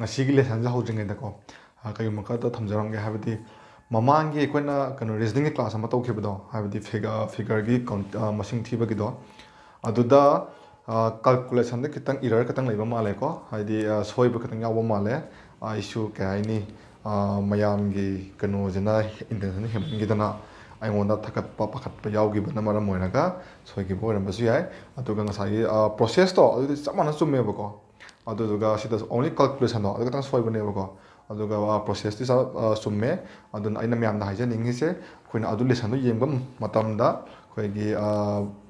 ngasiगी lesson ja hojringedako kayum ka to thamjaramge habadi mamangi koina kano reasoning class ama tawkhibado habadi figure gi masing thiba gi do aduda calculation de kitang error kitang leiba male ko haidi soiba kitang yawa male issue kaini mayam gi kano jena intention hemgi dana aingona thakat pakhat yaugi bana mara moinaga soigi boram basu yai aduga ngasai process to adu chamana chumme bako aduga sida only calculation do aduga tang soiba ne bako aduga process ti chumme adun aina myam na haija ningi se khoina adu lesson do yengba matamda khoigi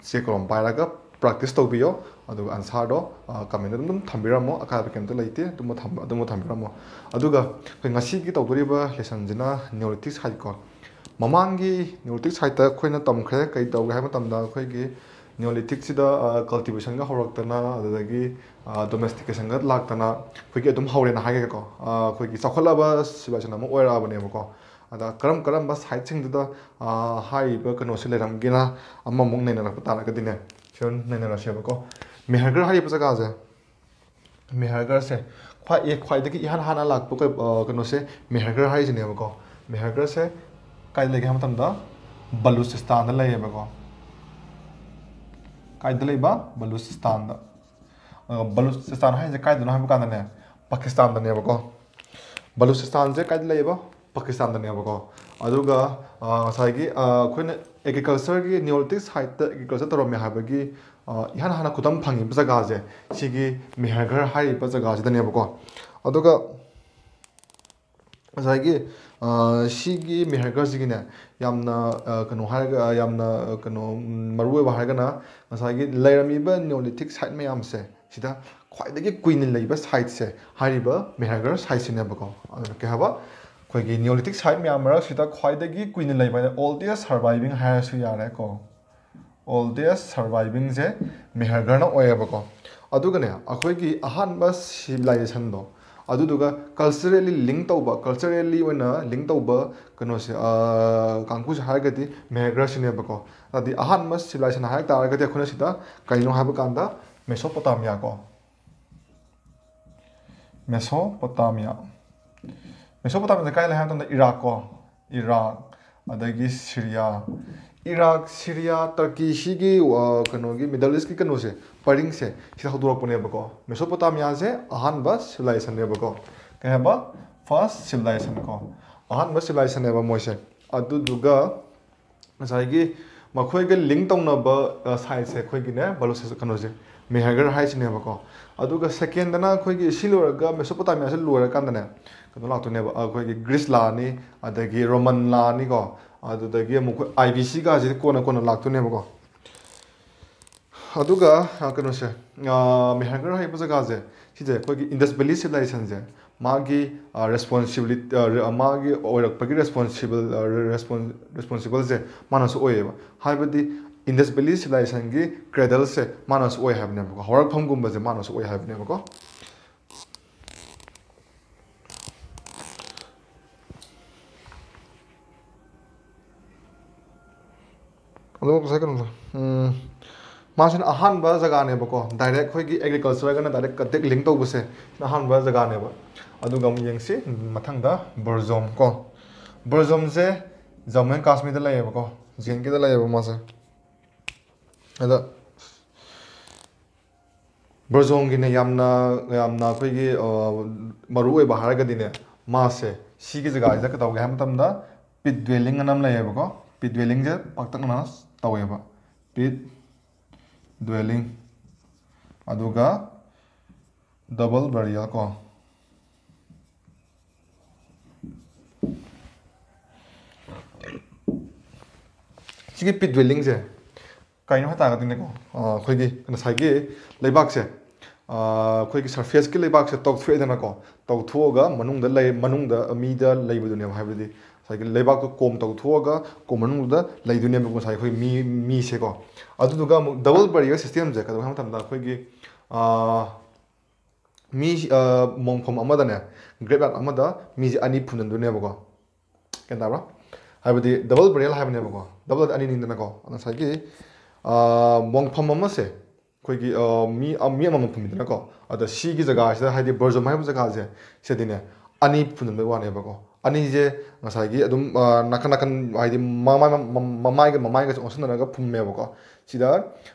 checkrom pairaga practice to biyo aduga answer do comment dum thambiramo akha kemto leite dum thambiramo aduga khoi ngasi gi tawdoriba lesson jina neolithics hai ko mamangi neolithics hai ta khoina tamkhre kai tawga hai matamda khoigi neolithics sida cultivation ga horaktana adagi domestication ga laktana khoigi dum haurena hage ko khoigi sakholaba sibachana mo oira bane ko ada karam ba side sing da hai ba kano se leram gina amma mong nei na pata ka dine tion nei na sheba ko mehagar hari pa jaga je mehagar se khwai da ki ihan hana lak ko kano se mehagar hari jine ba ko mehagar se kai lege ham tam da baluchistan da leye ba ko kai da leba baluchistan da baluchistan hai je kai da na ha ka ne pakistan da ne ba ko baluchistan je kai da leba Pakistan da ne ba ko aduga sai gi khoina agriculture gi neolithics side da agriculture to me ha ba gi ihan hana kudam phangi ba jaga je sigi mehagar hari ba jaga je da ne ba ko aduga sai gi sigi mehagar sigi ne yamna kano harga yamna kano marwe ba harga na sai gi lairami ba neolithic side me yam se sida khwai da gi queen leiba side se hari ba mehagar side se ne ba ko ke haba khoigi neolithic side me amara sida khwai da gi queen leiba oldest surviving ha su yare ko oldest surviving je mehagar na oya ba ko aduga ne akhoi gi ahan ba civilization do aduduga culturally link tauba culturally oina link tauba kano se kangku se hargati mehagar sine ba ko adi ahan mas civilization ha ta hargati khona sida kaino ha ba kanda mesopotamia ko mesopotamia mesopotamia kai la ha ta iraq ko iraq adagi syria turkey sigi kano gi middle east ki kano se paring se sida hodorok pone ba ko mesopotamia se ahan ba civilization ne ba ko kai ba first civilization ko ahan ba civilization ne ba moise adu duga sai gi makhoi ge link tong na ba sai se khoi gi ne balo se kano se mehagar hai ne ba ko aduga second na khoi gi silora ga mesopotamia se lura kan ne kano la to ne ba khoi gi greece la ni adagi roman la ni ko adudagi amu ibc ga je kona lak to ne ba ko aduga kano se mehagar hai ba jaga je sije khoi gi indus valley civilization je magi responsibility magi oirak pagi responsible je manas oeba haibadi indus valley civilization gi cradle se manas oi habne ba horak pham gum ba je manas oi habne ba ko alo second masin ahan ba jaga ne ba ko direct khoi gi agriculture ga na direct contact link to buse ahan ba jaga ne ba aduga mu yengsi mathang da Burzom ko Burzom je Jammu and Kashmir da laye ba ko jen ke da laye ba ma se ada Burzom gi ne yamna khoi gi maru oi ba har ga dine ma se si gi jaga ja ka taw ga ham tam da pit dwelling anam laye ba ko pit dwelling je paktak na tawe ba pit dwelling aduga double burial ko sigi pit dwelling je kaino hata ga dine ko khoi gi na sai gi leibak se khoi gi surface ki leibak se tok thre dana ko tok thuoga manung da mi da leibu dune haibdi sai gi leibak ko kom tok thuoga ko manung da leidune ko sai khoi mi se ko aduga double burial system je ka ham tam da khoi gi mi mongphom amada ne graveyard amada mi ani phunan dune ko ken da bra haibdi double burial haibne ko double ani ning dana ko ana sai gi mongphom ama se ꯑꯩꯈꯣꯏꯒꯤ ꯃꯤ ꯑꯃꯃꯝ ꯐꯨꯝꯃꯤꯗꯅꯀꯣ ꯑꯗ ꯁꯤꯒꯤ ꯖꯒꯥꯁꯤꯗ ꯍꯥꯏꯗꯤ ꯕꯔꯖꯝ ꯍꯥꯏꯕ ꯖꯒꯥꯁꯦ ꯁꯤꯗꯤꯅꯦ ꯑꯅꯤ ꯐꯨꯝꯖꯤꯟꯕꯩ ꯋꯥꯅꯦꯕꯀꯣ ꯑꯅꯤꯁꯦ ꯉꯁꯥꯏꯒꯤ ꯑꯗꯨꯝ ꯅꯥꯀꯟ ꯅꯥꯀꯟ ꯍꯥꯏꯗꯤ ꯃꯃꯥꯏꯒꯁꯨ ꯑꯣꯟꯁꯤꯟꯅꯔꯒ ꯐꯨꯝꯃꯦꯕꯀꯣ ꯁꯤꯗ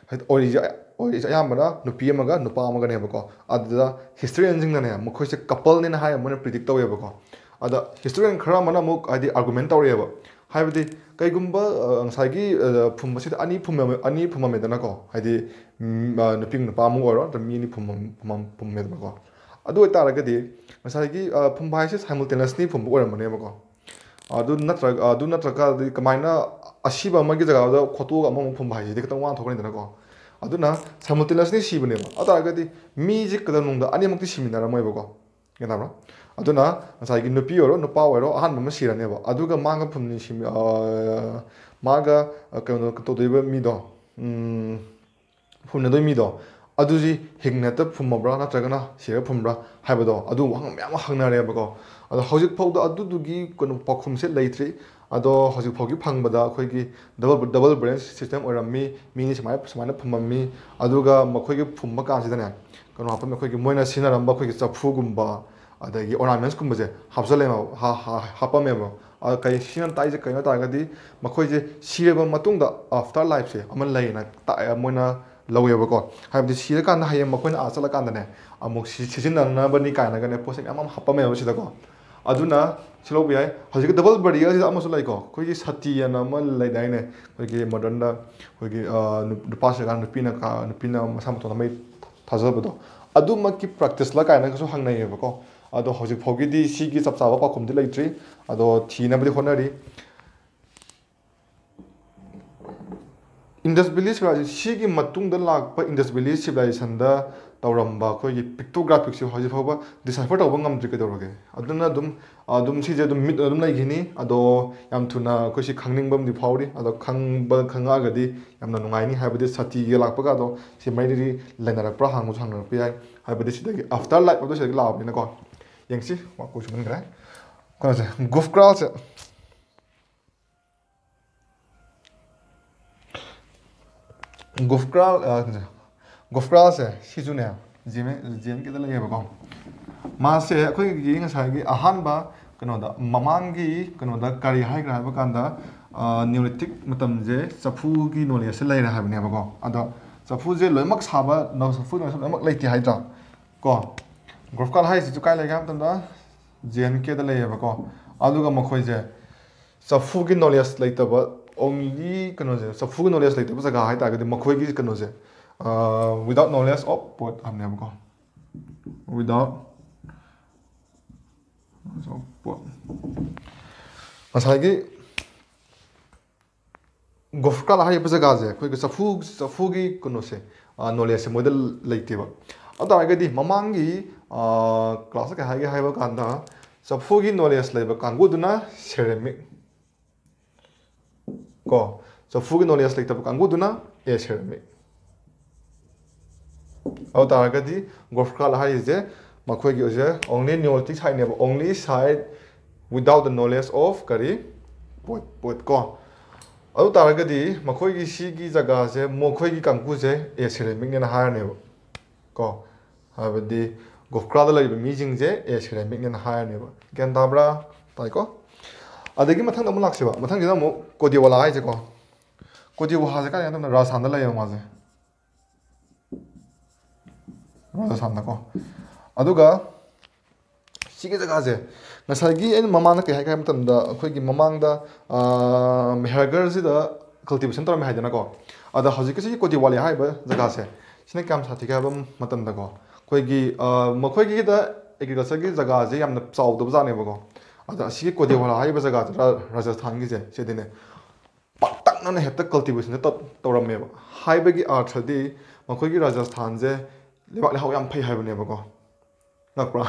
ꯑꯣꯏꯔꯤꯁꯦ ꯑꯌꯥꯝꯕꯅ ꯅꯨꯄꯤ ꯑꯃꯒ ꯅꯨꯄꯥ ꯑꯃꯒꯅꯦꯕꯀോ ꯑꯗꯨꯗ ꯍꯤꯁꯇꯣꯔꯤꯌꯟꯁꯤꯡꯅꯅꯦ ꯃꯈꯣꯏꯁꯦ ꯀꯄꯜꯅꯦꯅ ꯍꯥꯏꯔ ꯃꯣꯏꯅ ꯄ꯭ꯔꯤꯗꯤꯛ ꯇꯧꯋꯦꯕꯀꯣ ꯑꯗ ꯍꯤꯁꯇꯣꯔꯤꯌꯟ ꯈꯔ ꯑꯃꯅ ꯑꯃꯨꯛ ꯍꯥꯏꯗꯤ ꯑꯥꯔꯒꯨꯃꯦꯟ ꯇꯧꯔꯛꯑꯦꯕ ꯍꯥꯏꯕꯗꯤ ꯀꯩꯒꯨꯝꯕ ꯉꯁꯥꯏꯒꯤ ꯐꯨꯝꯕꯁꯤꯗ ꯑꯅꯤ ꯐꯨꯝꯃꯝꯃꯦꯗꯅꯀꯣ ꯍꯥꯏꯗꯤ ꯅꯨꯄꯤ ꯅꯨꯄꯥ ꯑꯃ ꯑꯣꯏꯔꯣ ꯅꯠꯇ꯭ꯔꯒ ꯃꯤ ꯑꯅꯤ ꯐꯨꯝꯃꯦꯗꯅꯀꯣ ꯑꯗꯨ ꯑꯣꯏꯇꯥꯔꯒꯗꯤ ꯉꯁꯥꯏꯒꯤ ꯐꯨꯝꯕ ꯍꯥꯏꯁꯦ ꯁꯥꯏꯃꯜꯇꯦꯅꯁꯂꯤ ꯐꯨꯝꯕ ꯑꯣꯏꯔꯝꯕꯅꯦꯕꯀꯣ ꯑꯗꯨ ꯅꯠꯇ꯭ꯔꯒꯗꯤ ꯀꯃꯥꯏꯅ ꯑꯁꯤꯕ ꯑꯃꯒꯤ ꯖꯒꯥꯗ ꯈꯣꯠꯇꯣꯛꯑꯒ ꯑꯃꯃꯨꯛ ꯐꯨꯝꯕ ꯍꯥꯏꯁꯤꯗꯤ ꯈꯤꯇꯪ ꯋꯥꯅ ꯊꯣꯛꯀꯅꯤꯗꯅꯀꯣ ꯑꯗꯨꯅ ꯁꯥꯏꯃꯜꯇꯦꯅꯁꯂꯤ ꯁꯤꯕꯅꯦꯕ ꯑꯗꯨ ꯇꯥꯔꯒꯗꯤ ꯃꯤꯁꯦ ꯀꯩꯗꯧꯅꯨꯡꯗ ꯑꯅꯤꯃꯛꯇꯤ ꯁꯤꯃꯤꯟꯅꯔꯝꯃꯣꯏꯕꯀꯣ ꯒ꯭ꯌꯥꯟ ꯇꯥꯕ꯭ꯔꯥ ꯑꯗꯨꯅ ꯉꯁꯥꯏꯒꯤ ꯅꯨꯄꯤ ꯑꯣꯏꯔꯣ ꯅꯨꯄꯥ ꯑꯣꯏꯔꯣ ꯑꯍꯥꯟꯕ ꯑꯃ ꯁꯤꯔꯅꯦꯕ ꯑꯗꯨꯒ ꯃꯥꯒ ꯀꯩꯅꯣ ꯇꯧꯗꯣꯏꯕ ꯃꯤꯗꯣ ꯐꯨꯝꯅꯗꯣꯏ ꯃꯤꯗꯣ ꯑꯗꯨꯗꯤ ꯍꯤꯡꯅ ꯍꯦꯛꯇ ꯐꯨꯝꯃꯕ꯭ꯔꯥ ꯅꯠꯇ꯭ꯔꯒꯅ ꯁꯤꯔꯒ ꯐꯨꯝꯕ꯭ꯔꯥ ꯍꯥꯏꯕꯗꯣ ꯑꯗꯨ ꯋꯥꯍꯪ ꯃꯌꯥꯝ ꯑꯃ ꯍꯪꯅꯔꯦꯕꯀꯣ ꯑꯗꯣ ꯍꯧꯖꯤꯛꯐꯥꯎꯗ ꯑꯗꯨꯗꯨꯒꯤ ꯀꯩꯅꯣ ꯄꯥꯎꯈꯨꯝꯁꯦ ꯂꯩꯇ꯭ꯔꯤ ꯑꯗꯣ ꯍꯧꯖꯤꯛꯐꯥꯎꯒꯤ ꯐꯪꯕꯗ ꯑꯩꯈꯣꯏꯒꯤ ꯗꯕꯜ ꯕ꯭ꯔꯦꯟ ꯁꯤꯁꯇꯦꯝ ꯑꯣꯏꯔꯝꯃꯤ ꯃꯤꯅꯤ ꯁꯨꯃꯥꯏꯅ ꯐꯨꯝꯃꯝꯃꯤ ꯑꯗꯨꯒ ꯃꯈꯣꯏꯒꯤ ꯐꯨꯝꯕ ꯀꯥꯟꯁꯤꯗꯅꯦ ꯀꯩꯅꯣ ꯍꯥꯞꯄꯝꯃꯤ ꯑꯩꯈꯣꯏꯒꯤ ꯃꯣꯏꯅ ꯁꯤꯖꯤꯟꯅꯔꯝꯕ ꯑꯩꯈꯣꯏꯒꯤ ꯆꯐꯨꯒꯨꯝꯕ ꯑꯗꯒꯤ ꯑꯣꯔꯅꯥꯃꯦꯟꯁꯀꯨꯝꯕꯁꯦ ꯍꯥꯞꯄꯝꯃꯦꯕ ꯀꯩ ꯁꯤꯅ ꯇꯥꯛꯏꯁꯦ ꯀꯩꯅꯣ ꯇꯥꯔꯒꯗꯤ ꯃꯈꯣꯏꯁꯦ ꯁꯤꯔꯕ ꯃꯇꯨꯡꯗ ꯑꯥꯐꯇꯔ ꯂꯥꯏꯐꯁꯦ ꯑꯃ ꯂꯩꯌꯦꯅ ꯇꯥꯛꯑꯦ ꯃꯣꯏꯅ ꯂꯧꯋꯦꯕꯀꯣ ꯍꯥꯏꯕꯗꯤ ꯁꯤꯔꯀꯥꯟꯗ ꯍꯌꯦꯡ ꯃꯈꯣꯏꯅ ꯑꯥ ꯆꯠꯂꯀꯥꯟꯗꯅꯦ ꯑꯃꯨꯛ ꯁꯤꯖꯤꯟꯅꯅꯕꯅꯤ ꯀꯥꯏꯅꯒꯅꯦ ꯄꯣꯠꯁꯦ ꯃꯌꯥꯝ ꯑꯃ ꯍꯥꯞꯄꯝꯃꯦꯕ ꯁꯤꯗꯀꯣ ꯑꯗꯨꯅ ꯁꯤ ꯂꯧꯕ ꯌꯥꯏ ꯍꯧꯖꯤꯛꯀꯤ ꯗꯕꯜ ꯕꯔꯤꯌꯔꯁꯤꯗ ꯑꯃꯁꯨ ꯂꯩꯀꯣ ꯑꯩꯈꯣꯏꯒꯤ ꯁꯇꯤ ꯑꯅ ꯑꯃ ꯂꯩꯗꯥꯏꯅꯦ ꯑꯩꯈꯣꯏꯒꯤ ꯃꯣꯗꯔꯟꯗ ꯑꯩꯈꯣꯏꯒꯤ ꯅꯨꯄꯥ ꯁꯤꯔꯀꯥꯟꯗ ꯅꯨꯄꯤꯅ ꯃꯁꯥ ꯃꯇꯣꯟꯗ ꯃꯩ ꯊꯥꯖꯕꯗꯣ ꯑꯗꯨꯃꯛꯀꯤ ꯄ꯭ꯔꯥꯛꯇꯤꯁꯂ ꯀꯥꯏꯅꯒꯁꯨ ꯍꯪꯅꯩꯌꯦꯕꯀꯣ ꯑꯗꯣ ꯍꯧꯖꯤꯛ ꯐꯥꯎꯒꯤꯗꯤ ꯁꯤꯒꯤ ꯆꯞ ꯆꯥꯕ ꯄꯥꯎꯈꯨꯝꯗꯤ ꯂꯩꯇ꯭ꯔꯤ ꯑꯗꯣ ꯊꯤꯅꯕꯗꯤ ꯍꯣꯠꯅꯔꯤ ꯏꯟꯗꯁ ꯚꯦꯂꯤ ꯁꯤꯚꯤꯂꯥꯏꯖꯦꯁꯟ ꯁꯤꯒꯤ ꯃꯇꯨꯡꯗ ꯂꯥꯛꯄ ꯏꯟꯗꯁ ꯚꯦꯂꯤ ꯁꯤꯚꯤꯂꯥꯏꯖꯦꯁꯟꯗ ꯇꯧꯔꯝꯕ ꯑꯩꯈꯣꯏꯒꯤ ꯄꯤꯛꯇꯣꯒ꯭ꯔꯥꯐꯤꯛꯁꯦ ꯍꯧꯖꯤꯛ ꯐꯥꯎꯕ ꯗꯤꯁꯥꯏꯐꯔ ꯇꯧꯕ ꯉꯝꯗ꯭ꯔꯤ ꯀꯩꯗꯧꯔꯒꯦ ꯑꯗꯨꯅ ꯑꯗꯨꯝ ꯁꯤꯁꯦ ꯑꯗꯨꯝ ꯃꯤꯠ ꯑꯗꯨꯝ ꯂꯩꯈꯤꯅꯤ ꯑꯗꯣ ꯌꯥꯝ ꯊꯨꯅ ꯑꯩꯈꯣꯏꯁꯤ ꯈꯪꯅꯤꯡꯕ ꯑꯃꯗꯤ ꯐꯥꯎꯔꯤ ꯑꯗꯣ ꯈꯪꯉꯛꯑꯒꯗꯤ ꯌꯥꯝꯅ ꯅꯨꯡꯉꯥꯏꯅꯤ ꯍꯥꯏꯕꯗꯤ ꯁꯇꯤꯒ ꯂꯥꯛꯄꯒꯗꯣ ꯁꯤ ꯃꯩꯗꯤ ꯂꯩꯅꯔꯛꯄ꯭ꯔꯥ ꯍꯪꯉꯛꯄ ꯌꯥꯏ ꯍꯥꯏꯕꯗꯤ ꯁꯤꯗꯒꯤ ꯑꯥꯐꯇꯔ ꯂꯥꯏꯐ ꯑꯗꯨ ꯁꯤꯗꯒꯤ ꯂꯥꯛꯑꯕꯅꯤꯅꯀꯣ ꯌꯦꯡꯁꯤ ꯀꯣꯏꯁꯨ ꯃꯟꯈ꯭ꯔꯦ ꯀꯩꯅꯣꯁꯦ ꯒꯨꯐꯀ꯭ꯔꯥꯜꯁꯦ ꯒꯨꯐꯀ꯭ꯔꯥꯜꯁꯦ ꯁꯤꯁꯨꯅꯦ ꯖꯦꯟꯀꯦꯗ ꯂꯩꯌꯦꯕꯀꯣ ꯃꯥꯁꯦ ꯑꯩꯈꯣꯏꯒꯤ ꯉꯁꯥꯏꯒꯤ ꯑꯍꯥꯟꯕ ꯀꯩꯅꯣꯗ ꯃꯃꯥꯡꯒꯤ ꯀꯩꯅꯣꯗ ꯀꯔꯤ ꯍꯥꯏꯈ꯭ꯔꯦ ꯍꯥꯏꯕ ꯀꯥꯟꯗ ꯅꯤꯌꯣꯂꯤꯊꯤꯛ ꯃꯇꯝꯁꯦ ꯆꯐꯨꯒꯤ ꯅꯣꯂꯦꯖꯁꯦ ꯂꯩꯔꯦ ꯍꯥꯏꯕꯅꯦꯕꯀꯣ ꯑꯗꯣ ꯆꯐꯨꯁꯦ ꯂꯣꯏꯅꯃꯛ ꯁꯥꯕ ꯆꯐꯨ ꯂꯣꯏꯅꯃꯛ ꯂꯩꯇꯦ ꯍꯥꯏꯗ꯭ꯔꯥ ko ꯒ꯭ꯔꯣꯐꯀꯥꯜ ꯍꯥꯏꯔꯤꯁꯤꯁꯨ ꯀꯥꯏ ꯂꯩꯒꯦ ꯍꯥꯏꯕ ꯃꯇꯝꯗ JNKꯗ ꯂꯩꯌꯦꯕꯀꯣ ꯑꯗꯨꯒ ꯃꯈꯣꯏꯁꯦ ꯆꯐꯨꯒꯤ ꯅꯣꯂꯦꯖ ꯂꯩꯇꯕ ꯑꯣꯡꯂꯤ ꯀꯩꯅꯣꯁꯦ ꯆꯐꯨꯒꯤ ꯅꯣꯂꯦꯖ ꯂꯩꯇꯕ ꯖꯒꯥ ꯍꯥꯏꯇꯥꯔꯒꯗꯤ ꯃꯈꯣꯏꯒꯤ ꯀꯩꯅꯣꯁꯦ ꯋꯤꯗꯥꯎꯠ ꯅꯣꯂꯦꯖ ꯑꯣꯐ ꯄꯣꯠ ꯍꯥꯏꯕꯅꯦꯕꯀꯣ ꯋꯤꯗꯥꯎꯠ ꯄꯣꯠ ꯉꯁꯥꯏꯒꯤ ꯒꯣꯐꯀꯥꯜ ꯍꯥꯏꯔꯤꯕ ꯖꯒꯥꯁꯦ ꯑꯩꯈꯣꯏꯒꯤ ꯆꯐꯨꯒꯤ ꯀꯩꯅꯣꯁꯦ ꯅꯣꯂꯦꯖꯁꯦ ꯃꯣꯏꯗ ꯂꯩꯇꯦꯕ ꯑꯗꯨ ꯇꯥꯔꯒꯗꯤ ꯃꯃꯥꯡꯒꯤ ꯀ꯭ꯂꯥꯁꯇ ꯀꯩ ꯍꯥꯏꯒꯦ ꯍꯥꯏꯕ ꯀꯥꯟꯗ ꯆꯐꯨꯒꯤ ꯅꯣꯂꯦꯖ ꯂꯩꯕ ꯀꯥꯡꯕꯨꯗꯨꯅ ꯁꯦꯔꯥꯃꯤꯛ ꯀꯣ ꯆꯐꯨꯒꯤ ꯅꯣꯂꯦꯖ ꯂꯩꯇꯕ ꯀꯥꯡꯕꯨꯗꯨꯅ ꯁꯦꯔꯥꯃꯤꯛ ꯑꯗꯨ ꯇꯥꯔꯒꯗꯤ ꯒꯣꯐꯀꯥꯜ ꯍꯥꯏꯔꯤꯁꯦ ꯃꯈꯣꯏꯒꯤ ꯑꯣꯏꯁꯦ ꯑꯣꯡꯂꯤ ꯅꯤꯌꯣꯂꯤꯊꯤꯛ ꯁꯥꯏꯠꯅꯦꯕ ꯑꯣꯡꯂꯤ ꯁꯥꯏꯠ ꯋꯤꯗꯥꯎꯠ ꯗ ꯅꯣꯂꯦꯖ ꯑꯣꯐ ꯀꯔꯤ ꯄꯣꯠ ꯀꯣ ꯑꯗꯨ ꯇꯥꯔꯒꯗꯤ ꯃꯈꯣꯏꯒꯤ ꯁꯤꯒꯤ ꯖꯒꯥꯁꯦ ꯃꯈꯣꯏꯒꯤ ꯀꯥꯡꯕꯨꯁꯦ ꯁꯦꯔꯥꯃꯤꯛꯅꯦꯅ ꯍꯥꯏꯔꯅꯦꯕ ꯀꯣ ꯍꯥꯏꯕꯗꯤ ꯒꯣꯐꯀ꯭ꯔꯥꯜꯗ ꯂꯩꯔꯤꯕ ꯃꯤꯁꯤꯡꯁꯦ ꯁꯦꯔꯥꯃꯤꯛꯅꯦꯅ ꯍꯥꯏꯔꯅꯦꯕ ꯒ꯭ꯌꯥꯟ ꯇꯥꯕ꯭ꯔꯥ ꯇꯥꯏꯀꯣ ꯑꯗꯒꯤ ꯃꯊꯪꯗ ꯑꯃꯨꯛ ꯂꯥꯛꯁꯦꯕ ꯃꯊꯪꯁꯤꯗ ꯑꯃꯨꯛ ꯀꯣꯗꯤꯋꯥꯂꯥ ꯍꯥꯏꯁꯦꯀꯣ ꯀꯣꯗꯤꯋꯥꯂꯥꯁꯦ ꯀꯥꯏ ꯃꯇꯝꯗ ꯔꯥꯖꯁꯊꯥꯟꯗ ꯂꯩꯌꯦꯕ ꯃꯥꯁꯦ ꯔꯥꯖꯁꯊꯥꯟꯗꯀꯣ ꯑꯗꯨꯒ ꯁꯤꯒꯤ ꯖꯒꯥꯁꯦ ꯉꯁꯥꯏꯒꯤ ꯑꯩꯅ ꯃꯃꯥꯡꯗ ꯀꯩ ꯍꯥꯏꯒꯦ ꯍꯥꯏꯕ ꯃꯇꯝꯗ ꯑꯩꯈꯣꯏꯒꯤ ꯃꯃꯥꯡꯗ ꯃꯦꯍꯔꯒꯔꯁꯤꯗ ꯀꯜꯇꯤꯚꯦꯁꯟ ꯇꯧꯔꯝꯃꯦ ꯍꯥꯏꯗꯅꯀꯣ ꯑꯗ ꯍꯧꯖꯤꯛꯀꯤ ꯁꯤꯒꯤ ꯀꯣꯗꯤꯋꯥꯂꯤ ꯍꯥꯏꯔꯤꯕ ꯖꯒꯥꯁꯦ ꯁꯤꯅ ꯀꯌꯥꯝ ꯁꯥꯊꯤꯒꯦ ꯍꯥꯏꯕ ꯃꯇꯝꯗꯀꯣ ꯑꯩꯈꯣꯏꯒꯤ ꯃꯈꯣꯏꯒꯤꯗ ꯑꯦꯒ꯭ꯔꯤꯀꯜꯆꯔꯒꯤ ꯖꯒꯥꯁꯦ ꯌꯥꯝꯅ ꯆꯥꯎꯗꯕ ꯖꯥꯠꯅꯦꯕꯀꯣ ꯑꯗ ꯑꯁꯤꯒꯤ ꯀꯣꯗꯤꯋꯥꯂꯥ ꯍꯥꯏꯔꯤꯕ ꯖꯒꯥꯁꯦ ꯔꯥꯖꯁꯊꯥꯟꯒꯤꯁꯦ ꯁꯤꯗꯤꯅꯦ ꯄꯥꯛꯇꯛꯅꯅ ꯍꯦꯛꯇ ꯀꯜꯇꯤꯚꯦꯁꯟꯁꯦ ꯇꯧꯔꯝꯃꯦꯕ ꯍꯥꯏꯕꯒꯤ ꯑꯥꯔꯊꯗꯤ ꯃꯈꯣꯏꯒꯤ ꯔꯥꯖꯁꯊꯥꯟꯁꯦ ꯂꯩꯕꯥꯛ ꯂꯩꯍꯥꯎ ꯌꯥꯝ ꯐꯩ ꯍꯥꯏꯕꯅꯦꯕꯀꯣ ꯉꯛꯄ꯭ꯔꯥ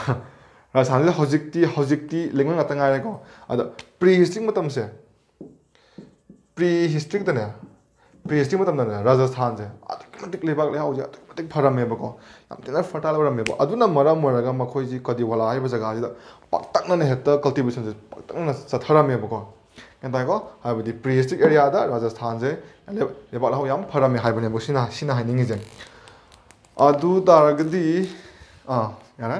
ꯔꯥꯖꯁꯊꯥꯟꯁꯦ ꯍꯧꯖꯤꯛꯇꯤ ꯂꯩꯉꯣꯏ ꯉꯥꯛꯇ ꯉꯥꯏꯔꯦꯀꯣ ꯑꯗ ꯄ꯭ꯔꯤ ꯍꯤꯁꯇ꯭ꯔꯤꯛ ꯃꯇꯝꯁꯦ ꯄ꯭ꯔꯤ ꯍꯤꯁꯇ꯭ꯔꯤꯛ ꯃꯇꯝꯗꯅꯦ ꯔꯥꯖꯁꯊꯥꯟꯁꯦ ꯑꯗꯨꯛꯀꯤ ꯃꯇꯤꯛ ꯂꯩꯕꯥꯛ ꯂꯩꯍꯥꯎꯁꯦ ꯑꯗꯨꯛꯀꯤ ꯃꯇꯤꯛ ꯐꯔꯝꯃꯦꯕꯀꯣ ꯌꯥꯝ ꯊꯤꯅ ꯐꯔꯇꯥꯏꯜ ꯑꯣꯏꯔꯝꯃꯦꯕ ꯑꯗꯨꯅ ꯃꯔꯝ ꯑꯣꯏꯔꯒ ꯃꯈꯣꯏꯁꯤ ꯀꯣꯗꯤꯋꯥꯂꯥ ꯍꯥꯏꯔꯤꯕ ꯖꯒꯥꯁꯤꯗ ꯄꯥꯛꯇꯛꯅꯅ ꯍꯦꯛꯇ ꯀꯜꯇꯤꯚꯦꯁꯟꯁꯦ ꯄꯥꯛꯇꯛꯅꯅ ꯆꯠꯊꯔꯝꯃꯦꯕꯀꯣ ꯒ꯭ꯌꯥꯟ ꯇꯥꯏꯀꯣ ꯍꯥꯏꯕꯗꯤ ꯄ꯭ꯔꯤ ꯍꯤꯁꯇ꯭ꯔꯤꯛ ꯑꯦꯔꯤꯌꯥꯗ ꯔꯥꯖꯁꯊꯥꯟꯁꯦ ꯂꯩꯕꯥꯛ ꯂꯩꯍꯥꯎ ꯌꯥꯝ ꯐꯔꯝꯃꯦ ꯍꯥꯏꯕꯅꯦꯕ ꯁꯤꯅ ꯍꯥꯏꯅꯤꯡꯉꯤꯁꯦ ꯑꯗꯨ ꯇꯥꯔꯒꯗꯤ ꯌꯥꯔꯦ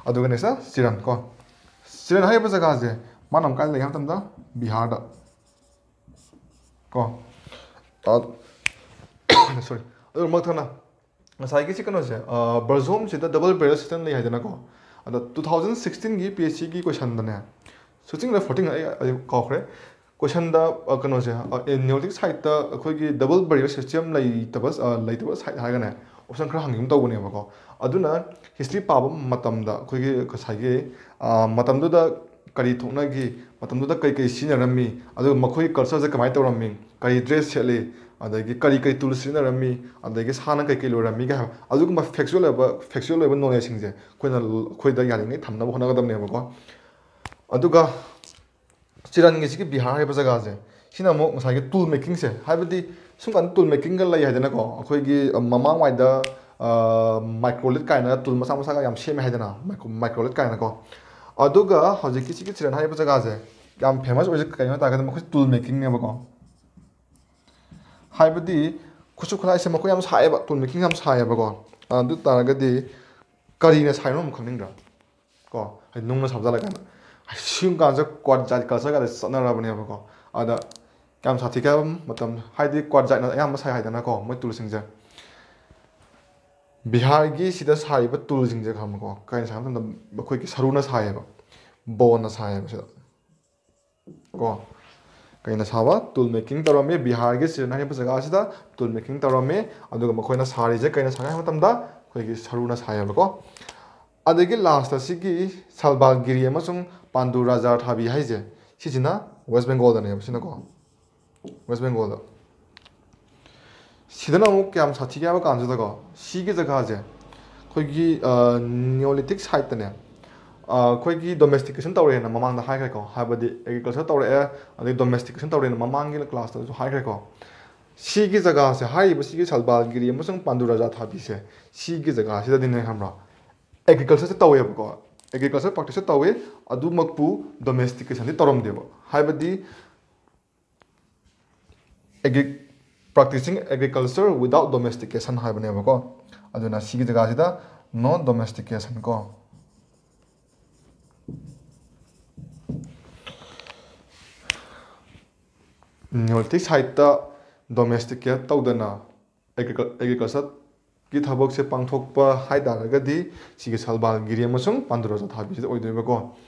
ꯑꯗꯨꯒ ꯅꯦꯛꯁꯇ ꯆꯤꯔꯟ ꯀꯣ ꯆꯤꯔꯟ ꯍꯥꯏꯔꯤꯕ ꯖꯒꯥꯁꯦ ꯃꯥꯅ ꯑꯃꯨꯛ ꯀꯥꯏꯗ ꯂꯩ ꯍꯥꯏꯕ ꯃꯇꯝꯗ ꯕꯤꯍꯥꯔꯗ ꯀꯣ ꯁꯣꯔꯤ ꯑꯗꯨ ꯃꯊꯪꯅ ꯉꯁꯥꯏꯒꯤ ꯁꯤ ꯀꯩꯅꯣꯁꯦ ꯕꯔꯖꯣꯝꯁꯤꯗ ꯗꯕꯜ ꯕꯦꯔꯦꯜ ꯁꯤꯁꯇꯦꯝ ꯂꯩ ꯍꯥꯏꯗꯅꯀꯣ ꯑꯗꯣ 2016ꯒꯤ PHCꯒꯤ ꯀꯣꯏꯁꯟꯗꯅꯦ 16ꯗ 14 ꯑꯩ ꯀꯥꯎꯈ꯭ꯔꯦ ꯀꯣꯏꯁꯟꯗ ꯀꯩꯅꯣꯁꯦ ꯅꯤꯌꯣꯂꯤꯊꯤꯛ ꯁꯥꯏꯠꯇ ꯑꯩꯈꯣꯏꯒꯤ ꯗꯕꯜ ꯕꯦꯔꯤꯌꯔ ꯁꯤꯁꯇꯦꯝ ꯂꯩꯇꯕ ꯁꯥꯏꯠ ꯍꯥꯏꯔꯒꯅꯦ ꯑꯣꯞꯁꯟ ꯈꯔ ꯍꯪꯒꯤꯒꯨꯝ ꯇꯧꯕꯅꯦꯕꯀꯣ ꯑꯗꯨꯅ ꯍꯤꯁꯇ꯭ꯔꯤ ꯄꯥꯕ ꯃꯇꯝꯗ ꯑꯩꯈꯣꯏꯒꯤ ꯉꯁꯥꯏꯒꯤ ꯃꯇꯝꯗꯨꯗ ꯀꯔꯤ ꯊꯣꯛꯅꯈꯤ ꯃꯇꯝꯗꯨꯗ ꯀꯩ ꯁꯤꯖꯤꯟꯅꯔꯝꯃꯤ ꯑꯗꯨꯒ ꯃꯈꯣꯏꯒꯤ ꯀꯜꯆꯔꯁꯦ ꯀꯃꯥꯏꯅ ꯇꯧꯔꯝꯃꯤ ꯀꯔꯤ ꯗ꯭ꯔꯦꯁ ꯁꯦꯠꯂꯤ ꯑꯗꯒꯤ ꯀꯔꯤ ꯇꯨꯜ ꯁꯤꯖꯤꯟꯅꯔꯝꯃꯤ ꯑꯗꯒꯤ ꯁꯥꯅ ꯀꯩ ꯂꯣꯏꯔꯝꯃꯤꯒ ꯍꯥꯏꯕ ꯑꯗꯨꯒꯨꯝꯕ ꯐꯦꯛꯆꯨꯑꯦꯜ ꯑꯣꯏꯕ ꯅꯣꯂꯦꯖꯁꯤꯡꯁꯦ ꯑꯩꯈꯣꯏꯗ ꯌꯥꯔꯤꯉꯩ ꯊꯝꯅꯕ ꯍꯣꯠꯅꯒꯗꯕꯅꯦꯕꯀꯣ ꯑꯗꯨꯒ ꯆꯤꯔꯟꯒꯤꯁꯤꯒꯤ ꯕꯤꯍꯥꯔ ꯍꯥꯏꯕ ꯖꯒꯥꯁꯦ ꯁꯤꯅ ꯑꯃꯨꯛ ꯉꯁꯥꯏꯒꯤ ꯇꯨꯜ ꯃꯦꯀꯤꯡꯁꯦ ꯍꯥꯏꯕꯗꯤ ꯁꯨꯝ ꯀꯥꯟꯗ ꯇꯨꯜ ꯃꯦꯀꯤꯡꯒ ꯂꯩ ꯍꯥꯏꯗꯅꯀꯣ ꯑꯩꯈꯣꯏꯒꯤ ꯃꯃꯥꯡꯋꯥꯏꯗ ꯃꯥꯏꯀ꯭ꯔꯣꯂꯤꯠ ꯀꯥꯏꯅ ꯇꯨꯜ ꯃꯆꯥ ꯃꯆꯥꯒ ꯌꯥꯝ ꯁꯦꯝꯃꯦ ꯍꯥꯏꯗꯅ ꯃꯥꯏꯀ꯭ꯔꯣꯂꯤꯠ ꯀꯥꯏꯅꯀꯣ ꯑꯗꯨꯒ ꯍꯧꯖꯤꯛꯀꯤ ꯁꯤꯒꯤ ꯆꯤꯔꯟ ꯍꯥꯏꯔꯤꯕ ꯖꯒꯥꯁꯦ ꯌꯥꯝ ꯐꯦꯃꯁ ꯑꯣꯏꯁꯦ ꯀꯩꯅꯣ ꯍꯥꯏ ꯇꯥꯔꯒꯗꯤ ꯃꯈꯣꯏ ꯇꯨꯜ ꯃꯦꯀꯤꯡꯅꯦꯕꯀꯣ ꯍꯥꯏꯕꯗꯤ ꯈꯨꯠꯁꯨ ꯈꯨꯠꯂꯥꯏꯁꯦ ꯃꯈꯣꯏ ꯌꯥꯝ ꯁꯥꯏꯑꯦꯕ ꯇꯨꯜ ꯃꯦꯀꯤꯡ ꯌꯥꯝ ꯁꯥꯏꯑꯦꯕꯀꯣ ꯑꯗꯨ ꯇꯥꯔꯒꯗꯤ ꯀꯔꯤꯅ ꯁꯥꯏꯅꯣ ꯑꯃꯨꯛ ꯈꯪꯅꯤꯡꯗ꯭ꯔꯥ ꯀꯣ ꯍꯥꯏꯗꯤ ꯅꯨꯡꯅ ꯁꯥꯕꯖꯥꯠꯂꯀꯥꯟꯗ ꯁꯤꯒꯨꯝꯕ ꯀꯥꯟꯁꯦ ꯀ꯭ꯋꯥꯠ ꯀꯜꯆꯔꯒꯗ ꯆꯠꯅꯔꯕꯅꯦꯕꯀꯣ ꯑꯗ ꯀꯌꯥꯝ ꯁꯥꯊꯤꯒꯦ ꯍꯥꯏꯕ ꯃꯇꯝ ꯍꯥꯏꯗꯤ ꯀ꯭ꯋꯥꯠ ꯖꯥꯏꯠꯅ ꯑꯌꯥꯝꯕ ꯁꯥꯏ ꯍꯥꯏꯗꯅꯀꯣ ꯃꯣꯏ ꯇꯨꯜꯁꯤꯡꯁꯦ ꯕꯤꯍꯥꯔꯒꯤ ꯁꯤꯗ ꯁꯥꯔꯤꯕ ꯇꯨꯜꯁꯤꯡꯁꯦ ꯈꯪꯕꯀꯣ ꯀꯔꯤꯅ ꯁꯥꯕ ꯃꯇꯝꯗ ꯑꯩꯈꯣꯏꯒꯤ ꯁꯔꯨꯅ ꯁꯥꯏꯌꯦꯕ ꯕꯣꯟꯅ ꯁꯥꯏꯌꯦꯕ ꯁꯤꯗ ꯀꯣ ꯀꯩꯅ ꯁꯥꯕ ꯇꯨꯜ ꯃꯦꯀꯤꯡ ꯇꯧꯔꯝꯃꯤ ꯕꯤꯍꯥꯔꯒꯤ ꯆꯤꯔꯟ ꯍꯥꯏꯔꯤꯕ ꯖꯒꯥꯁꯤꯗ ꯇꯨꯜ ꯃꯦꯀꯤꯡ ꯇꯧꯔꯝꯃꯤ ꯑꯗꯨꯒ ꯃꯈꯣꯏꯅ ꯁꯥꯔꯤꯁꯦ ꯀꯩꯅ ꯁꯥꯏ ꯍꯥꯏꯕ ꯃꯇꯝꯗ ꯑꯩꯈꯣꯏꯒꯤ ꯁꯔꯨꯅ ꯁꯥꯏꯌꯦꯕꯀꯣ ꯑꯗꯒꯤ ꯂꯥꯁꯇ ꯁꯤꯒꯤ ꯁꯜꯕꯥꯜꯒꯤꯔꯤ ꯑꯃꯁꯨꯡ ꯄꯥꯟꯗꯨ ꯔꯥꯖꯥ ꯊꯥꯕꯤ ꯍꯥꯏꯁꯦ ꯁꯤꯁꯤꯅ ꯋꯦꯁ ꯕꯦꯡꯒꯣꯜꯗꯅꯦꯕ ꯁꯤꯅꯀꯣ ꯋꯦꯁ ꯕꯦꯡꯒꯣꯜꯗ ꯁꯤꯗꯅ ꯑꯃꯨꯛ ꯀꯌꯥꯝ ꯁꯥꯊꯤꯒꯦ ꯍꯥꯏꯕ ꯀꯥꯟꯁꯤꯗꯀꯣ ꯁꯤꯒꯤ ꯖꯒꯥꯁꯦ ꯑꯩꯈꯣꯏꯒꯤ ꯅꯤꯌꯣꯂꯤꯊꯤꯛ ꯁꯥꯏꯠꯇꯅꯦ ꯑꯩꯈꯣꯏꯒꯤ ꯗꯣꯃꯦꯁꯇꯤꯀꯦꯁꯟ ꯇꯧꯔꯦꯅ ꯃꯃꯥꯡꯗ ꯍꯥꯏꯈ꯭ꯔꯦꯀꯣ ꯍꯥꯏꯕꯗꯤ ꯑꯦꯒ꯭ꯔꯤꯀꯜꯆꯔ ꯇꯧꯔꯛꯑꯦ ꯑꯗꯩ ꯗꯣꯃꯦꯁꯇꯤꯀꯦꯁꯟ ꯇꯧꯔꯦꯅ ꯃꯃꯥꯡꯒꯤ ꯀ꯭ꯂꯥꯁꯇꯁꯨ ꯍꯥꯏꯈ꯭ꯔꯦꯀꯣ ꯁꯤꯒꯤ ꯖꯒꯥꯁꯦ ꯍꯥꯏꯔꯤꯕ ꯁꯤꯒꯤ ꯁꯜꯕꯥꯜꯒꯤꯔꯤ ꯑꯃꯁꯨꯡ ꯄꯥꯟꯗꯨ ꯔꯥꯖꯥ ꯊꯥꯕꯤꯁꯦ ꯁꯤꯒꯤ ꯖꯒꯥꯁꯤꯗꯗꯤꯅꯦ ꯈꯪꯕ꯭ꯔꯥ ꯑꯦꯒ꯭ꯔꯤꯀꯜꯆꯔꯁꯦ ꯇꯧꯋꯦꯕꯀꯣ ꯑꯦꯒ꯭ꯔꯤꯀꯜꯆꯔ ꯄ꯭ꯔꯥꯛꯇꯤꯁꯁꯦ ꯇꯧꯋꯤ ꯑꯗꯨꯃꯛꯄꯨ ꯗꯣꯃꯦꯁꯇꯤꯀꯦꯁꯟꯗꯤ ꯇꯧꯔꯝꯗꯦꯕ ꯍꯥꯏꯕꯗꯤ ꯄ꯭ꯔꯥꯛꯇꯤꯁꯤꯡ ꯑꯦꯒ꯭ꯔꯤꯀꯜꯆꯔ ꯋꯤꯗꯥꯎꯠ ꯗꯣꯃꯦꯁꯇꯤꯀꯦꯁꯟ ꯍꯥꯏꯕꯅꯦꯕꯀꯣ ꯑꯗꯨꯅ ꯁꯤꯒꯤ ꯖꯒꯥꯁꯤꯗ ꯅꯣ ꯗꯣꯃꯦꯁꯇꯤꯀꯦꯁꯟ ꯀꯣ ꯅꯤꯌꯣꯂꯤꯊꯤꯛ ꯁꯥꯏꯠꯇ ꯗꯣꯃꯦꯁꯇꯤꯀꯦꯠ ꯇꯧꯗꯅ ꯑꯦꯒ꯭ꯔꯤꯀꯜꯆꯔꯒꯤ ꯊꯕꯛꯁꯦ ꯄꯥꯡꯊꯣꯛꯄ ꯍꯥꯏ ꯇꯥꯔꯒꯗꯤ ꯁꯤꯒꯤ ꯁꯜꯕꯥꯜꯒꯤꯔꯤ ꯑꯃꯁꯨꯡ ꯄꯥꯟꯗꯨ ꯔꯥꯖꯥ ꯊꯥꯕꯤꯁꯤꯗ ꯑꯣꯏꯗꯣꯏꯕꯀꯣ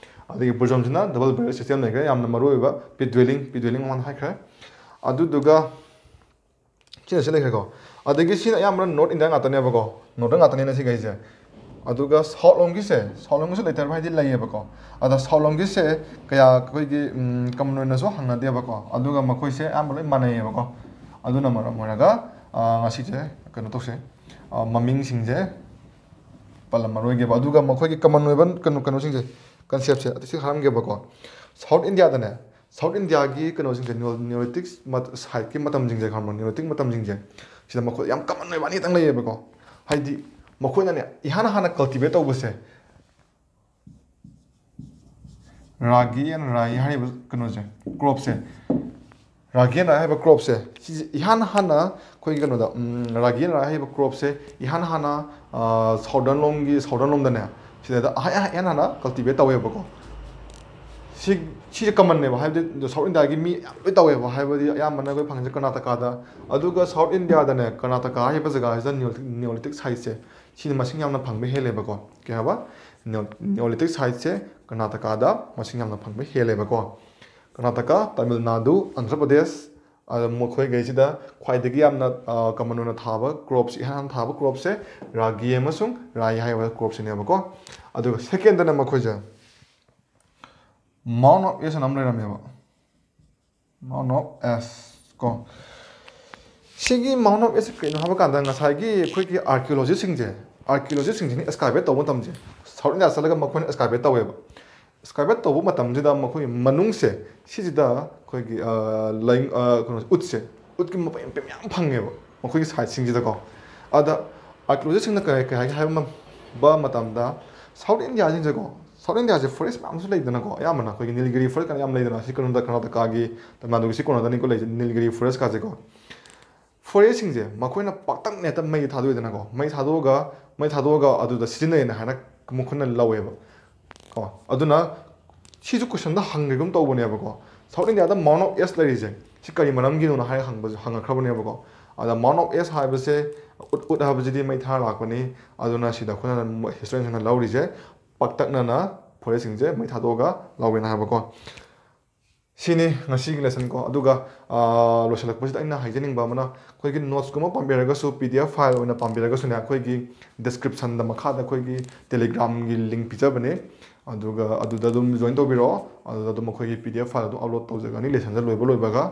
ꯑꯗꯒꯤ ꯕꯨꯔꯖꯣꯝꯁꯤꯅ ꯗꯕꯜ ꯕꯦꯔꯦꯜ ꯁꯤꯁꯇꯦꯝ ꯂꯩꯈ꯭ꯔꯦ ꯌꯥꯝꯅ ꯃꯔꯨꯑꯣꯏꯕ ꯄꯤꯠ ꯗ꯭ꯋꯦꯂꯤꯡ ꯃꯃꯥꯡꯗ ꯍꯥꯏꯈ꯭ꯔꯦ ꯑꯗꯨꯗꯨꯒ ꯁꯤ ꯂꯩꯈ꯭ꯔꯦꯀꯣ ꯑꯗꯒꯤ ꯁꯤꯅ ꯑꯌꯥꯝꯕꯅ ꯅꯣꯔꯠ ꯏꯟꯗꯤꯌꯥ ꯉꯥꯛꯇꯅꯦꯕꯀꯣ ꯅꯣꯔꯠꯇ ꯉꯥꯛꯇꯅꯦꯅ ꯁꯤꯈꯩꯁꯦ ꯑꯗꯨꯒ ꯁꯥꯎꯠ ꯂꯣꯝꯒꯤꯁꯨ ꯂꯩꯇꯕ ꯍꯥꯏꯗꯤ ꯂꯩꯌꯦꯕꯀꯣ ꯑꯗ ꯁꯥꯎꯠ ꯂꯣꯝꯒꯤꯁꯦ ꯀꯌꯥ ꯑꯩꯈꯣꯏꯒꯤ ꯀꯃꯟ ꯑꯣꯏꯅꯁꯨ ꯍꯪꯅꯗꯦꯕꯀꯣ ꯑꯗꯨꯒ ꯃꯈꯣꯏꯁꯦ ꯑꯌꯥꯝꯕ ꯂꯣꯏ ꯃꯥꯟꯅꯩꯌꯦꯕꯀꯣ ꯑꯗꯨꯅ ꯃꯔꯝ ꯑꯣꯏꯔꯒ ꯉꯁꯤꯁꯦ ꯀꯩꯅꯣ ꯇꯧꯁꯦ ꯃꯃꯤꯡꯁꯤꯡꯁꯦ ꯄꯜꯂꯝꯃꯔꯣꯏꯒꯦꯕ ꯑꯗꯨꯒ ꯃꯈꯣꯏꯒꯤ ꯀꯃꯟ ꯑꯣꯏꯕ ꯀꯩꯅꯣꯁꯤꯡꯁꯦ ꯀꯟꯁꯦꯞꯁꯦ ꯑꯁꯤ ꯍꯥꯏꯔꯝꯒꯦꯕꯀꯣ ꯁꯥꯎꯠ ꯏꯟꯗꯤꯌꯥꯗꯅꯦ ꯁꯥꯎꯠ ꯏꯟꯗꯤꯌꯥꯒꯤ ꯀꯩꯅꯣꯁꯤꯡꯁꯦ ꯅꯤꯌꯣꯂꯤꯊꯤꯛ ꯁꯥꯏꯠꯀꯤ ꯃꯇꯝꯁꯤꯡꯁꯦ ꯈꯪꯕ꯭ꯔꯥ ꯅꯤꯌꯣꯂꯤꯊꯤꯛ ꯃꯇꯝꯁꯤꯡꯁꯦ ꯁꯤꯗ ꯃꯈꯣꯏ ꯌꯥꯝ ꯀꯃꯟ ꯑꯣꯏꯕ ꯑꯅꯤꯇꯪ ꯂꯩꯌꯦꯕꯀꯣ ꯍꯥꯏꯗꯤ ꯃꯈꯣꯏꯅꯅꯦ ꯏꯍꯥꯟ ꯍꯥꯟꯅ ꯀꯜꯇꯤꯚꯦꯠ ꯇꯧꯕꯁꯦ ꯔꯥꯒꯤ ꯑꯦꯟ ꯔꯥꯏ ꯍꯥꯏꯔꯤꯕ ꯀꯩꯅꯣꯁꯦ ꯀ꯭ꯔꯣꯞꯁꯦ ꯔꯥꯒꯤ ꯑꯦꯟ ꯔꯥꯏ ꯍꯥꯏꯕ ꯀ꯭ꯔꯣꯞꯁꯦ ꯁꯤꯁꯦ ꯏꯍꯥꯟ ꯍꯥꯟꯅ ꯑꯩꯈꯣꯏꯒꯤ ꯀꯩꯅꯣꯗ ꯔꯥꯒꯤ ꯑꯦꯟ ꯔꯥꯏ ꯍꯥꯏꯔꯤꯕ ꯀ꯭ꯔꯣꯞꯁꯦ ꯏꯍꯥꯟ ꯍꯥꯟꯅ ꯁꯥꯎꯗꯔꯟ ꯂꯣꯝꯗꯅꯦ ꯁꯤꯗ ꯏꯍꯥꯟ ꯍꯥꯟꯅ ꯀꯜꯇꯤꯚꯦꯠ ꯇꯧꯋꯦꯕꯀꯣ ꯁꯤꯁꯦ ꯀꯃꯟꯅꯦꯕ ꯍꯥꯏꯕꯗꯤ ꯁꯥꯎꯠ ꯏꯟꯗꯤꯌꯥꯒꯤ ꯃꯤ ꯌꯥꯝ ꯂꯣꯏ ꯇꯧꯋꯦꯕ ꯍꯥꯏꯕꯗꯤ ꯑꯌꯥꯝꯕꯅ ꯑꯩꯈꯣꯏ ꯐꯪꯉꯤꯁꯦ ꯀꯔꯅꯥꯇꯀꯥꯗ ꯑꯗꯨꯒ ꯁꯥꯎꯠ ꯏꯟꯗꯤꯌꯥꯗꯅꯦ ꯀꯔꯅꯥꯇꯀꯥ ꯍꯥꯏꯔꯤꯕ ꯖꯒꯥꯁꯤꯗ ꯅꯤꯌꯣꯂꯤꯊꯤꯛ ꯁꯥꯏꯠꯁꯦ ꯁꯤꯅ ꯃꯁꯤꯡ ꯌꯥꯝꯅ ꯐꯪꯕ ꯍꯦꯜꯂꯦꯕꯀꯣ ꯀꯩ ꯍꯥꯏꯕ ꯅꯤꯌꯣꯂꯤꯊꯤꯛ ꯁꯥꯏꯠꯁꯦ ꯀꯔꯅꯥꯇꯀꯥꯗ ꯃꯁꯤꯡ ꯌꯥꯝꯅ ꯐꯪꯕ ꯍꯦꯜꯂꯦꯕꯀꯣ ꯀꯔꯅꯥꯇꯀꯥ ꯇꯥꯃꯤꯜ ꯅꯥꯗꯨ ꯑꯟꯙ꯭ꯔ ꯄ꯭ꯔꯗꯦꯁ ꯃꯈꯣꯏꯈꯩꯁꯤꯗ ꯈ꯭ꯋꯥꯏꯗꯒꯤ ꯌꯥꯝꯅ ꯀꯃꯟ ꯑꯣꯏꯅ ꯊꯥꯕ ꯀ꯭ꯔꯣꯞꯁꯦ ꯏꯍꯥꯟ ꯍꯥꯟꯅ ꯊꯥꯕ ꯀ꯭ꯔꯣꯞꯁꯦ ꯔꯥꯒꯤ ꯑꯃꯁꯨꯡ ꯔꯥꯏ ꯍꯥꯏꯔꯤꯕ ꯀ꯭ꯔꯣꯞꯁꯤꯅꯦꯕꯀꯣ ꯑꯗꯨꯒ ꯁꯦꯀꯦꯟꯗꯅ ꯃꯈꯣꯏꯁꯦ ꯃꯥꯎꯟ ꯑꯣꯐ ꯑꯦꯁ ꯑꯅ ꯑꯃ ꯂꯩꯔꯝꯃꯦꯕ ꯃꯥꯎꯟ ꯑꯣꯐ ꯑꯦꯁ ꯀꯣ ꯁꯤꯒꯤ ꯃꯥꯎꯟ ꯑꯣꯐ ꯑꯦꯁ ꯀꯩꯅꯣ ꯍꯥꯏꯕ ꯀꯥꯟꯗ ꯉꯁꯥꯏꯒꯤ ꯑꯩꯈꯣꯏꯒꯤ ꯑꯥꯔꯀꯤꯑꯣꯂꯣꯖꯤꯁꯤꯡꯁꯤꯅ ꯑꯦꯁꯀꯥꯏꯕꯦꯠ ꯇꯧꯕ ꯃꯇꯝꯁꯦ ꯁꯥꯎꯠ ꯏꯟꯗꯤꯌꯥ ꯆꯠꯂꯒ ꯃꯈꯣꯏꯅ ꯑꯦꯁꯀꯥꯏꯕꯦꯠ ꯇꯧꯋꯦꯕ ꯑꯦꯁꯀꯥꯏꯕꯦꯠ ꯇꯧꯕ ꯃꯇꯝꯁꯤꯗ ꯃꯈꯣꯏ ꯃꯅꯨꯡꯁꯦ ꯁꯤꯁꯤꯗ ꯑꯩꯈꯣꯏꯒꯤ ꯀꯩꯅꯣ ꯎꯠꯀꯤ ꯃꯄꯩ ꯃꯌꯥꯝ ꯐꯪꯉꯦꯕ ꯃꯈꯣꯏꯒꯤ ꯁꯥꯏꯠꯁꯤꯡꯁꯤꯗꯀꯣ ꯑꯗ ꯑꯥꯔꯀꯤꯑꯣꯂꯣꯖꯤꯁꯤꯡꯅ ꯀꯩ ꯍꯥꯏꯒꯦ ꯍꯥꯏꯕ ꯃꯇꯝꯗ ꯁꯥꯎꯠ ꯏꯟꯗꯤꯌꯥꯁꯤꯡꯁꯦꯀꯣ ꯁꯥꯎꯠ ꯏꯟꯗꯤꯌꯥꯁꯦ ꯐꯣꯔꯦꯁ ꯃꯌꯥꯝꯁꯨ ꯂꯩꯗꯅꯀꯣ ꯑꯌꯥꯝꯕꯅ ꯑꯩꯈꯣꯏꯒꯤ ꯅꯤꯜꯒꯤꯔꯤ ꯐꯣꯔꯦꯁ ꯌꯥꯝ ꯂꯩꯗꯅ ꯁꯤ ꯀꯩꯅꯣꯗ ꯀꯔꯅꯥꯇꯀꯥꯒꯤ ꯇꯃꯤꯜꯅꯥꯗꯨꯒꯤ ꯁꯤ ꯀꯣꯅꯗꯅꯤꯀꯣ ꯂꯩꯁꯦ ꯅꯤꯜꯒꯤꯔꯤ ꯐꯣꯔꯦꯁ ꯀꯥꯁꯦꯀꯣ ꯐꯣꯔꯦꯁꯁꯤꯡꯁꯦ ꯃꯈꯣꯏꯅ ꯄꯥꯛꯇꯛꯅꯦꯛꯇ ꯃꯩ ꯊꯥꯗꯣꯛꯏꯗꯅꯀꯣ ꯃꯩ ꯊꯥꯗꯣꯛꯑꯒ ꯑꯗꯨꯗ ꯁꯤꯖꯤꯟꯅꯩꯅ ꯍꯥꯏꯅ ꯃꯈꯣꯏꯅ ꯂꯧꯋꯦꯕ ꯀꯣ ꯑꯗꯨꯅ ꯁꯤꯁꯨ ꯀꯣꯏꯁꯟꯗ ꯍꯪꯒꯦꯒꯨꯝ ꯇꯧꯕꯅꯦꯕꯀꯣ ꯁꯥꯎꯠ ꯏꯟꯗꯤꯌꯥꯗ ꯃꯥꯎꯟ ꯑꯣꯐ ꯑꯦꯁ ꯂꯩꯔꯤꯁꯦ ꯁꯤ ꯀꯔꯤ ꯃꯔꯝꯒꯤꯅꯣ ꯍꯥꯏꯅ ꯍꯪꯉꯛꯈ꯭ꯔꯕꯅꯦꯕꯀꯣ ꯑꯗ ꯃꯥꯎꯟ ꯑꯣꯐ ꯑꯦꯁ ꯍꯥꯏꯕꯁꯦ ꯎꯠ ꯍꯥꯏꯕꯁꯤꯗꯤ ꯃꯩ ꯊꯥꯔ ꯂꯥꯛꯄꯅꯤ ꯑꯗꯨꯅ ꯁꯤꯗ ꯑꯩꯈꯣꯏꯅ ꯍꯤꯁꯇꯣꯔꯤꯌꯟꯁꯤꯡꯅ ꯂꯧꯔꯤꯁꯦ ꯄꯥꯛꯇꯛꯅꯅ ꯐꯣꯔꯦꯁꯁꯤꯡꯁꯦ ꯃꯩ ꯊꯥꯗꯣꯛꯑꯒ ꯂꯧꯋꯦꯅ ꯍꯥꯏꯕꯀꯣ ꯁꯤꯅꯤ ꯉꯁꯤꯒꯤ ꯂꯦꯁꯟ ꯀꯣ ꯑꯗꯨꯒ ꯂꯣꯏꯁꯤꯜꯂꯛꯄꯁꯤꯗ ꯑꯩꯅ ꯍꯥꯏꯖꯅꯤꯡꯕ ꯑꯃꯅ ꯑꯩꯈꯣꯏꯒꯤ ꯅꯣꯠꯁꯀꯨꯝꯕ ꯄꯥꯝꯕꯤꯔꯒꯁꯨ ꯄꯤ ꯗꯤ ꯑꯦꯐ ꯐꯥꯏꯜ ꯑꯣꯏꯅ ꯄꯥꯝꯕꯤꯔꯒꯁꯨꯅꯦ ꯑꯩꯈꯣꯏꯒꯤ ꯗꯤꯁꯀ꯭ꯔꯤꯞꯁꯟꯗ ꯃꯈꯥꯗ ꯑꯩꯈꯣꯏꯒꯤ ꯇꯦꯂꯤꯒ꯭ꯔꯥꯝꯒꯤ ꯂꯤꯡꯛ ꯄꯤꯖꯕꯅꯦ ꯑꯗꯨꯒ ꯑꯗꯨꯗ ꯑꯗꯨꯝ ꯖꯣꯏꯟ ꯇꯧꯕꯤꯔꯛꯑꯣ ꯑꯗꯨꯗ ꯑꯗꯨꯝ ꯑꯩꯈꯣꯏꯒꯤ ꯄꯤ ꯗꯤ ꯑꯦꯐ ꯐꯥꯏꯜ ꯑꯗꯨꯝ ꯑꯞꯂꯣꯗ ꯇꯧꯖꯒꯅꯤ ꯂꯦꯁꯟꯁꯦ ꯂꯣꯏꯕꯒ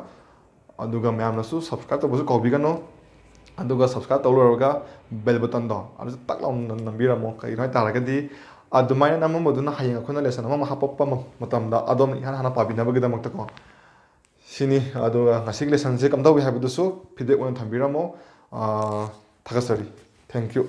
ꯑꯗꯨꯒ ꯃꯌꯥꯝꯅꯁꯨ ꯁꯕꯁꯀ꯭ꯔꯥꯏꯕ ꯇꯧꯕꯁꯨ ꯀꯥꯎꯕꯤꯒꯅꯨ ꯑꯗꯨꯒ ꯁꯕꯁꯀ꯭ꯔꯥꯏꯕ ꯇꯧ ꯂꯣꯏꯔꯒ ꯕꯦꯜ ꯕꯇꯟꯗꯣ ꯑꯗꯨꯁꯨ ꯇꯛ ꯂꯥꯎꯅ ꯅꯝꯕꯤꯔꯝꯃꯣ ꯀꯩꯒꯤꯅꯣ ꯍꯥꯏ ꯇꯥꯔꯒꯗꯤ ꯑꯗꯨꯃꯥꯏꯅ ꯅꯝꯃꯝꯕꯗꯨꯅ ꯍꯌꯦꯡ ꯑꯩꯈꯣꯏꯅ ꯂꯦꯁꯟ ꯑꯃ ꯍꯥꯞꯄꯛꯄ ꯃꯇꯝꯗ ꯑꯗꯣꯝꯅ ꯏꯍꯥꯟ ꯍꯥꯟꯅ ꯄꯥꯕꯤꯅꯕꯒꯤꯗꯃꯛꯇꯀꯣ ꯁꯤꯅꯤ ꯑꯗꯨꯒ ꯉꯁꯤꯒꯤ ꯂꯦꯁꯟꯁꯦ ꯀꯝꯗꯧꯒꯦ ꯍꯥꯏꯕꯗꯨꯁꯨ ꯐꯤꯗꯕꯦꯛ ꯑꯣꯏꯅ ꯊꯝꯕꯤꯔꯝꯃꯣ ꯊꯥꯒꯠꯆꯔꯤ ꯊꯦꯡꯛ ꯌꯨ